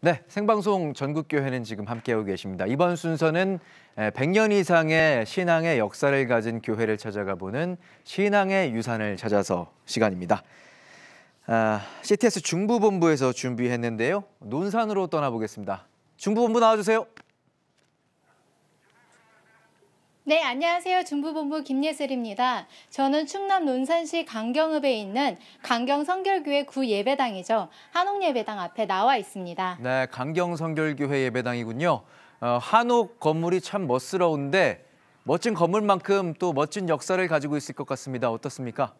네, 생방송 전국교회는 지금 함께하고 계십니다. 이번 순서는 100년 이상의 신앙의 역사를 가진 교회를 찾아가 보는 신앙의 유산을 찾아서 시간입니다. CTS 중부본부에서 준비했는데요. 논산으로 떠나보겠습니다. 중부본부 나와주세요. 네, 안녕하세요. 중부본부 김예슬입니다. 저는 충남 논산시 강경읍에 있는 강경성결교회 구예배당이죠. 한옥예배당 앞에 나와 있습니다. 네, 강경성결교회 예배당이군요. 한옥 건물이 참 멋스러운데 멋진 건물만큼 또 멋진 역사를 가지고 있을 것 같습니다. 어떻습니까?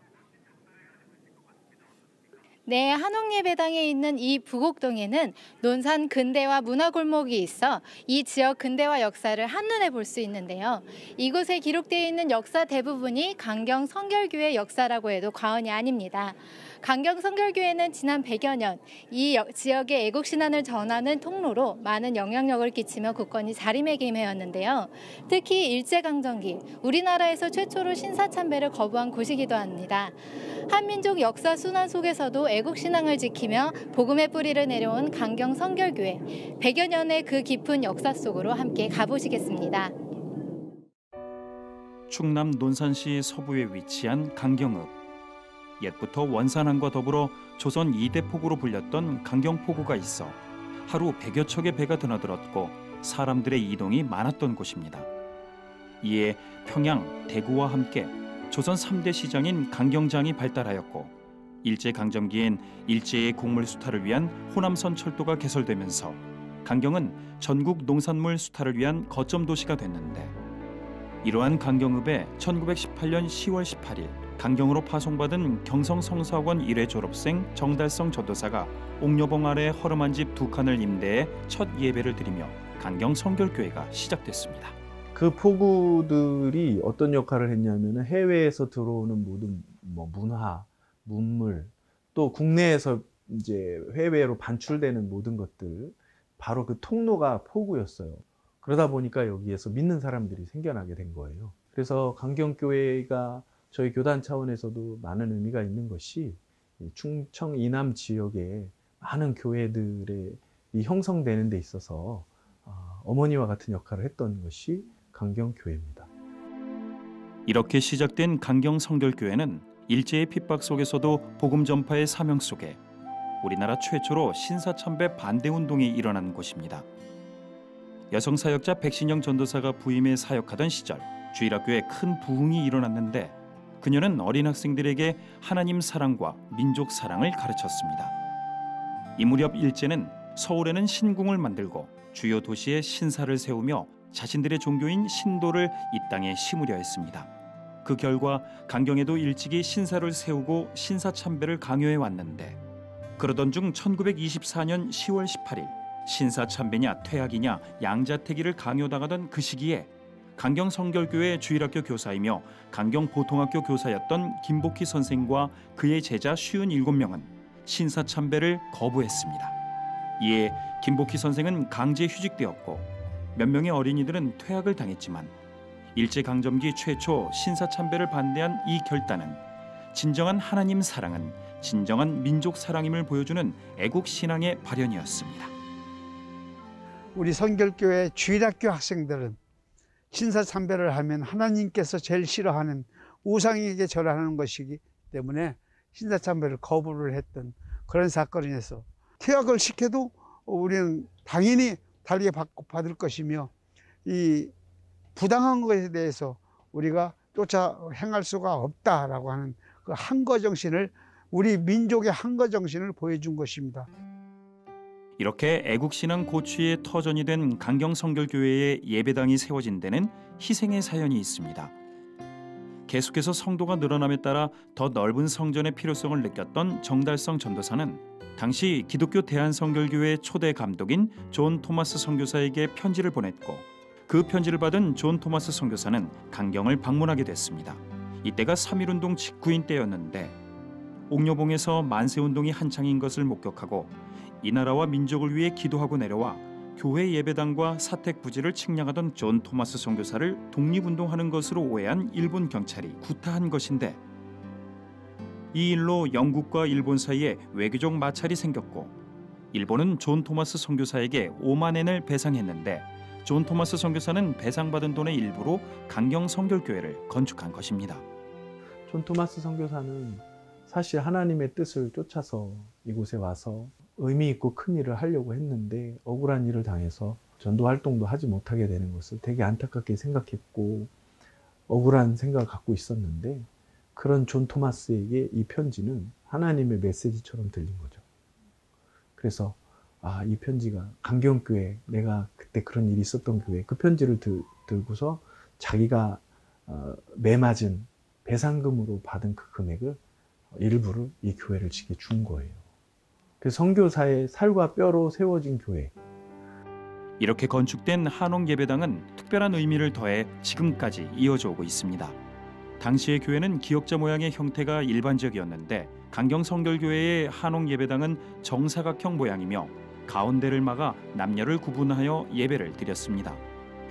네, 한옥예배당에 있는 이 부곡동에는 논산 근대화 문화골목이 있어 이 지역 근대화 역사를 한눈에 볼 수 있는데요. 이곳에 기록되어 있는 역사 대부분이 강경성결교회 역사라고 해도 과언이 아닙니다. 강경성결교회는 지난 100여 년 이 지역의 애국신앙을 전하는 통로로 많은 영향력을 끼치며 굳건히 자리매김해왔는데요. 특히 일제강점기 우리나라에서 최초로 신사참배를 거부한 곳이기도 합니다. 한민족 역사 순환 속에서도 애국신앙을 지키며 복음의 뿌리를 내려온 강경성결교회 100여 년의 그 깊은 역사 속으로 함께 가보시겠습니다. 충남 논산시 서부에 위치한 강경읍. 옛부터 원산항과 더불어 조선 2대 포구로 불렸던 강경포구가 있어 하루 100여 척의 배가 드나들었고 사람들의 이동이 많았던 곳입니다. 이에 평양, 대구와 함께 조선 3대 시장인 강경장이 발달하였고 일제강점기엔 일제의 곡물 수탈을 위한 호남선 철도가 개설되면서 강경은 전국 농산물 수탈을 위한 거점 도시가 됐는데 이러한 강경읍에 1918년 10월 18일 강경으로 파송받은 경성성사학원 1회 졸업생 정달성 전도사가 옥녀봉 아래 허름한 집 2칸을 임대해 첫 예배를 드리며 강경성결교회가 시작됐습니다. 그 포구들이 어떤 역할을 했냐면 해외에서 들어오는 모든 문화, 문물, 또 국내에서 이제 해외로 반출되는 모든 것들, 바로 그 통로가 포구였어요. 그러다 보니까 여기에서 믿는 사람들이 생겨나게 된 거예요. 그래서 강경교회가 저희 교단 차원에서도 많은 의미가 있는 것이 충청 이남 지역에 많은 교회들의 형성되는 데 있어서 어머니와 같은 역할을 했던 것이 강경교회입니다. 이렇게 시작된 강경성결교회는 일제의 핍박 속에서도 복음 전파의 사명 속에 우리나라 최초로 신사참배 반대운동이 일어난 곳입니다. 여성사역자 백신영 전도사가 부임해 사역하던 시절 주일학교에 큰 부흥이 일어났는데 그녀는 어린 학생들에게 하나님 사랑과 민족 사랑을 가르쳤습니다. 이 무렵 일제는 서울에는 신궁을 만들고 주요 도시에 신사를 세우며 자신들의 종교인 신도를 이 땅에 심으려 했습니다. 그 결과 강경에도 일찍이 신사를 세우고 신사참배를 강요해 왔는데 그러던 중 1924년 10월 18일 신사참배냐 퇴학이냐 양자택일을 강요당하던 그 시기에 강경성결교회 주일학교 교사이며 강경보통학교 교사였던 김복희 선생과 그의 제자 57명은 신사참배를 거부했습니다. 이에 김복희 선생은 강제 휴직되었고 몇 명의 어린이들은 퇴학을 당했지만 일제강점기 최초 신사참배를 반대한 이 결단은 진정한 하나님 사랑은 진정한 민족 사랑임을 보여주는 애국신앙의 발현이었습니다. 우리 성결교회 주일학교 학생들은 신사참배를 하면 하나님께서 제일 싫어하는 우상에게 절하는 것이기 때문에 신사참배를 거부를 했던 그런 사건에서 퇴학을 시켜도 우리는 당연히 달리 받을 것이며 이 부당한 것에 대해서 우리가 쫓아 행할 수가 없다라고 하는 그 한거 정신을 우리 민족의 한거 정신을 보여준 것입니다. 이렇게 애국신앙 고취의 터전이 된 강경성결교회의 예배당이 세워진 데는 희생의 사연이 있습니다. 계속해서 성도가 늘어남에 따라 더 넓은 성전의 필요성을 느꼈던 정달성 전도사는 당시 기독교 대한성결교회 초대 감독인 존 토마스 선교사에게 편지를 보냈고 그 편지를 받은 존 토마스 선교사는 강경을 방문하게 됐습니다. 이때가 3.1운동 직후인 때였는데 옥녀봉에서 만세운동이 한창인 것을 목격하고 이 나라와 민족을 위해 기도하고 내려와 교회 예배당과 사택 부지를 측량하던 존 토마스 선교사를 독립운동하는 것으로 오해한 일본 경찰이 구타한 것인데 이 일로 영국과 일본 사이에 외교적 마찰이 생겼고 일본은 존 토마스 선교사에게 5만 엔을 배상했는데 존 토마스 선교사는 배상받은 돈의 일부로 강경 성결교회를 건축한 것입니다. 존 토마스 선교사는 사실 하나님의 뜻을 쫓아서 이곳에 와서 의미 있고 큰 일을 하려고 했는데 억울한 일을 당해서 전도 활동도 하지 못하게 되는 것을 되게 안타깝게 생각했고 억울한 생각을 갖고 있었는데 그런 존 토마스에게 이 편지는 하나님의 메시지처럼 들린 거죠. 그래서 이 편지가 강경교회, 내가 그때 그런 일이 있었던 교회, 그 편지를 들고서 자기가 매맞은 배상금으로 받은 그 금액을 일부를 이 교회를 짓게 준 거예요. 그 선교사의 살과 뼈로 세워진 교회. 이렇게 건축된 한옥 예배당은 특별한 의미를 더해 지금까지 이어져 오고 있습니다. 당시의 교회는 기역자 모양의 형태가 일반적이었는데 강경 성결교회의 한옥 예배당은 정사각형 모양이며 가운데를 막아 남녀를 구분하여 예배를 드렸습니다.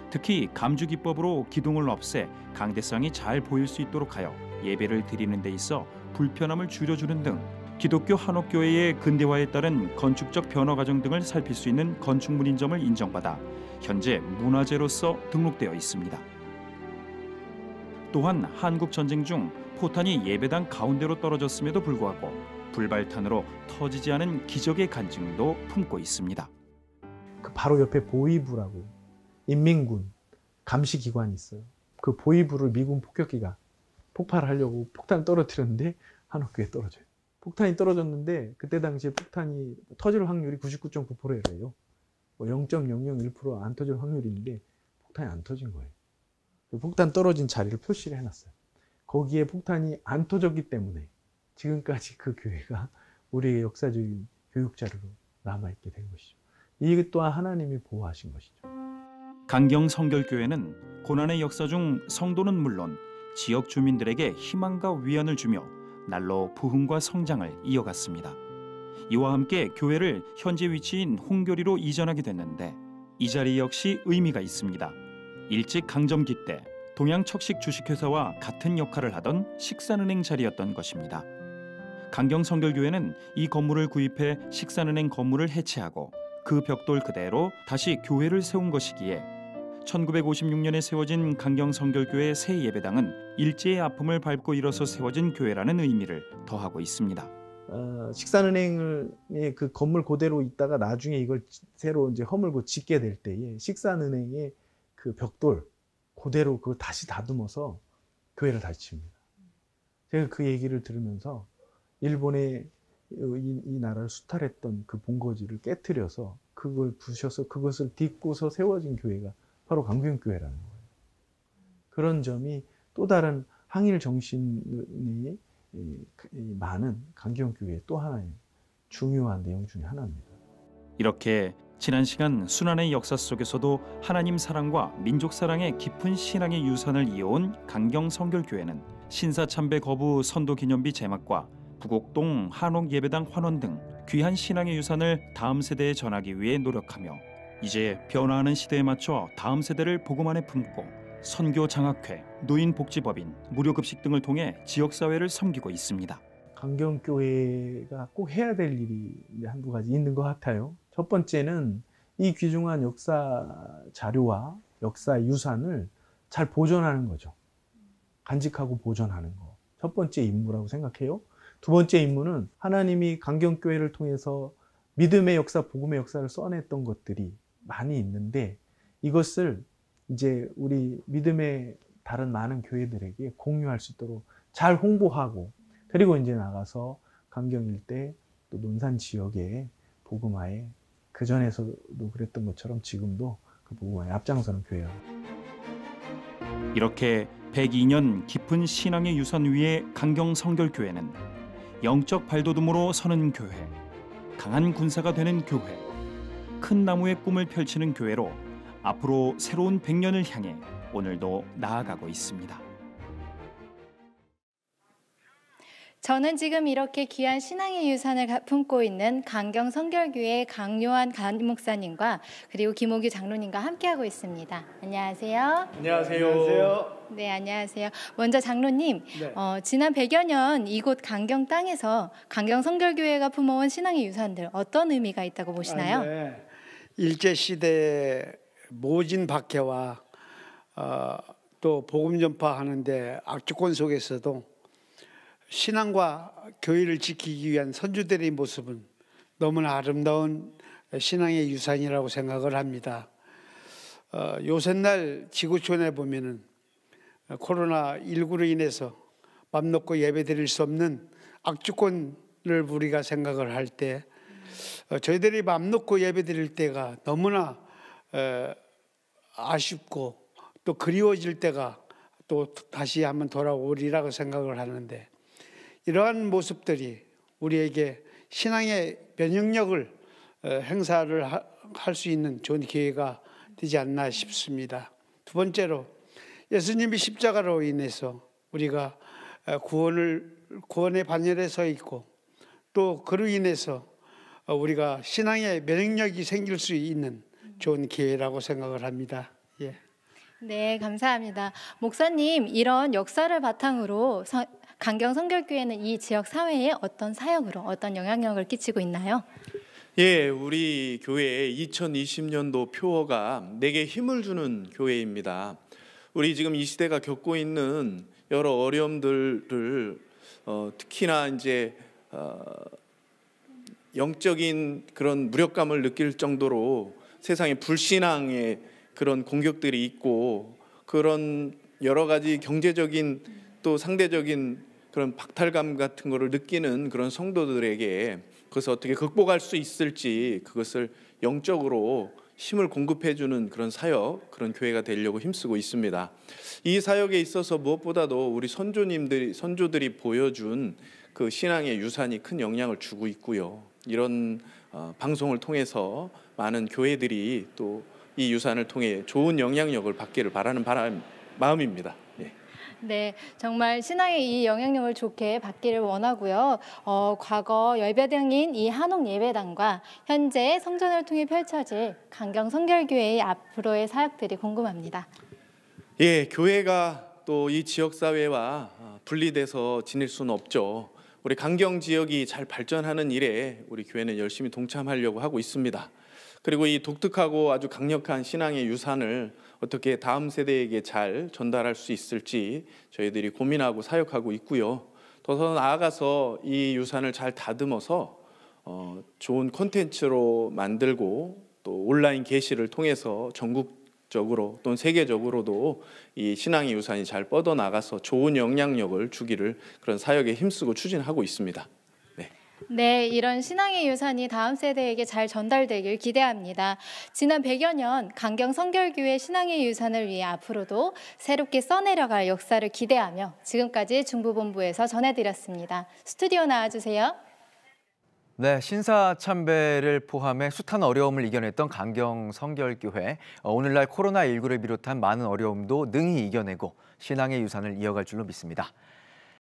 특히 감주 기법으로 기둥을 없애 강대상이 잘 보일 수 있도록 하여 예배를 드리는 데 있어 불편함을 줄여주는 등 기독교 한옥교회의 근대화에 따른 건축적 변화 과정 등을 살필 수 있는 건축물인점을 인정받아 현재 문화재로서 등록되어 있습니다. 또한 한국 전쟁 중 포탄이 예배당 가운데로 떨어졌음에도 불구하고 불발탄으로 터지지 않은 기적의 간증도 품고 있습니다. 그 바로 옆에 보위부라고 인민군 감시기관이 있어요. 그 보위부를 미군 폭격기가 폭발하려고 폭탄을 떨어뜨렸는데 한옥교회에 떨어져요. 폭탄이 떨어졌는데 그때 당시에 폭탄이 터질 확률이 99.9%래요. 0.001% 안 터질 확률인데 폭탄이 안 터진 거예요. 폭탄 떨어진 자리를 표시를 해놨어요. 거기에 폭탄이 안 터졌기 때문에 지금까지 그 교회가 우리의 역사적인 교육자료로 남아있게 된 것이죠. 이 또한 하나님이 보호하신 것이죠. 강경 성결교회는 고난의 역사 중 성도는 물론 지역 주민들에게 희망과 위안을 주며 날로 부흥과 성장을 이어갔습니다. 이와 함께 교회를 현재 위치인 홍교리로 이전하게 됐는데 이 자리 역시 의미가 있습니다. 일찍 강점기 때 동양척식 주식회사와 같은 역할을 하던 식산은행 자리였던 것입니다. 강경 성결교회는 이 건물을 구입해 식산은행 건물을 해체하고 그 벽돌 그대로 다시 교회를 세운 것이기에 1956년에 세워진 강경 성결교회 새 예배당은 일제의 아픔을 밟고 일어서 세워진 교회라는 의미를 더하고 있습니다. 식산은행의 그 건물 그대로 있다가 나중에 이걸 새로 이제 허물고 짓게 될 때에 식산은행의 그 벽돌 그대로 그걸 다시 다듬어서 교회를 다시 칩니다. 제가 그 얘기를 들으면서 일본의 이 나라를 수탈했던 그 본거지를 깨트려서 그걸 부셔서 그것을 딛고서 세워진 교회가 바로 강경교회라는 거예요. 그런 점이 또 다른 항일 정신이 많은 강경교회의 또 하나의 중요한 내용 중에 하나입니다. 이렇게 지난 시간 순환의 역사 속에서도 하나님 사랑과 민족 사랑의 깊은 신앙의 유산을 이어온 강경 성결교회는 신사참배 거부 선도 기념비 제막과 부곡동 한옥 예배당 환원 등 귀한 신앙의 유산을 다음 세대에 전하기 위해 노력하며 이제 변화하는 시대에 맞춰 다음 세대를 복음 안에 품고 선교 장학회, 노인복지법인, 무료급식 등을 통해 지역사회를 섬기고 있습니다. 강경교회가 꼭 해야 될 일이 한두 가지 있는 것 같아요. 첫 번째는 이 귀중한 역사 자료와 역사 유산을 잘 보존하는 거죠. 간직하고 보존하는 거. 첫 번째 임무라고 생각해요. 두 번째 임무는 하나님이 강경교회를 통해서 믿음의 역사, 복음의 역사를 써냈던 것들이 많이 있는데 이것을 이제 우리 믿음의 다른 많은 교회들에게 공유할 수 있도록 잘 홍보하고 그리고 이제 나가서 강경 일대 또 논산 지역의 복음화에 그전에서도 그랬던 것처럼 지금도 그 복음화에 앞장서는 교회예요. 이렇게 102년 깊은 신앙의 유산 위에 강경 성결교회는 영적 발돋움으로 서는 교회, 강한 군사가 되는 교회, 큰 나무의 꿈을 펼치는 교회로 앞으로 새로운 100년을 향해 오늘도 나아가고 있습니다. 저는 지금 이렇게 귀한 신앙의 유산을 품고 있는 강경 성결교회 강요한 목사님과 그리고 김호규 장로님과 함께하고 있습니다. 안녕하세요. 안녕하세요. 네, 안녕하세요. 먼저 장로님, 네. 지난 100여 년 이곳 강경 땅에서 강경 성결교회가 품어온 신앙의 유산들 어떤 의미가 있다고 보시나요? 네. 일제시대 모진 박해와 또 복음 전파하는데 악조건 속에서도 신앙과 교회를 지키기 위한 선주들의 모습은 너무나 아름다운 신앙의 유산이라고 생각을 합니다. 요새날 지구촌에 보면은 코로나19로 인해서 맘 놓고 예배 드릴 수 없는 악주권을 우리가 생각을 할 때 저희들이 맘 놓고 예배 드릴 때가 너무나 아쉽고 또 그리워질 때가 또 다시 한번 돌아오리라고 생각을 하는데 이러한 모습들이 우리에게 신앙의 면역력을 행사를 할 수 있는 좋은 기회가 되지 않나 싶습니다. 두 번째로 예수님이 십자가로 인해서 우리가 구원의 반열에 서 있고 또 그로 인해서 우리가 신앙의 면역력이 생길 수 있는 좋은 기회라고 생각을 합니다. 예. 네, 감사합니다. 목사님, 이런 역사를 바탕으로 강경 성결교회는 이 지역 사회에 어떤 사역으로 어떤 영향력을 끼치고 있나요? 예, 우리 교회의 2020년도 표어가 내게 힘을 주는 교회입니다. 우리 지금 이 시대가 겪고 있는 여러 어려움들을 특히나 이제 영적인 그런 무력감을 느낄 정도로 세상에 불신앙의 그런 공격들이 있고 그런 여러 가지 경제적인 또 상대적인 그런 박탈감 같은 거를 느끼는 그런 성도들에게 그것을 어떻게 극복할 수 있을지 그것을 영적으로 힘을 공급해주는 그런 사역, 그런 교회가 되려고 힘쓰고 있습니다. 이 사역에 있어서 무엇보다도 우리 선조들이 보여준 그 신앙의 유산이 큰 영향을 주고 있고요. 이런 방송을 통해서 많은 교회들이 또 이 유산을 통해 좋은 영향력을 받기를 바라는 마음입니다. 예. 네, 정말 신앙의 이 영향력을 좋게 받기를 원하고요. 과거 예배당인 이 한옥 예배당과 현재 성전을 통해 펼쳐질 강경 성결교회의 앞으로의 사역들이 궁금합니다. 예, 교회가 또 이 지역 사회와 분리돼서 지낼 수는 없죠. 우리 강경 지역이 잘 발전하는 일에 우리 교회는 열심히 동참하려고 하고 있습니다. 그리고 이 독특하고 아주 강력한 신앙의 유산을 어떻게 다음 세대에게 잘 전달할 수 있을지 저희들이 고민하고 사역하고 있고요. 더 나아가서 이 유산을 잘 다듬어서 좋은 콘텐츠로 만들고 또 온라인 게시를 통해서 전국적으로 또는 세계적으로도 이 신앙의 유산이 잘 뻗어나가서 좋은 영향력을 주기를 그런 사역에 힘쓰고 추진하고 있습니다. 네, 이런 신앙의 유산이 다음 세대에게 잘 전달되길 기대합니다. 지난 100여 년 강경 성결교회 신앙의 유산을 위해 앞으로도 새롭게 써내려갈 역사를 기대하며 지금까지 중부본부에서 전해드렸습니다. 스튜디오 나와주세요. 네, 신사참배를 포함해 숱한 어려움을 이겨냈던 강경 성결교회. 오늘날 코로나19를 비롯한 많은 어려움도 능히 이겨내고 신앙의 유산을 이어갈 줄로 믿습니다.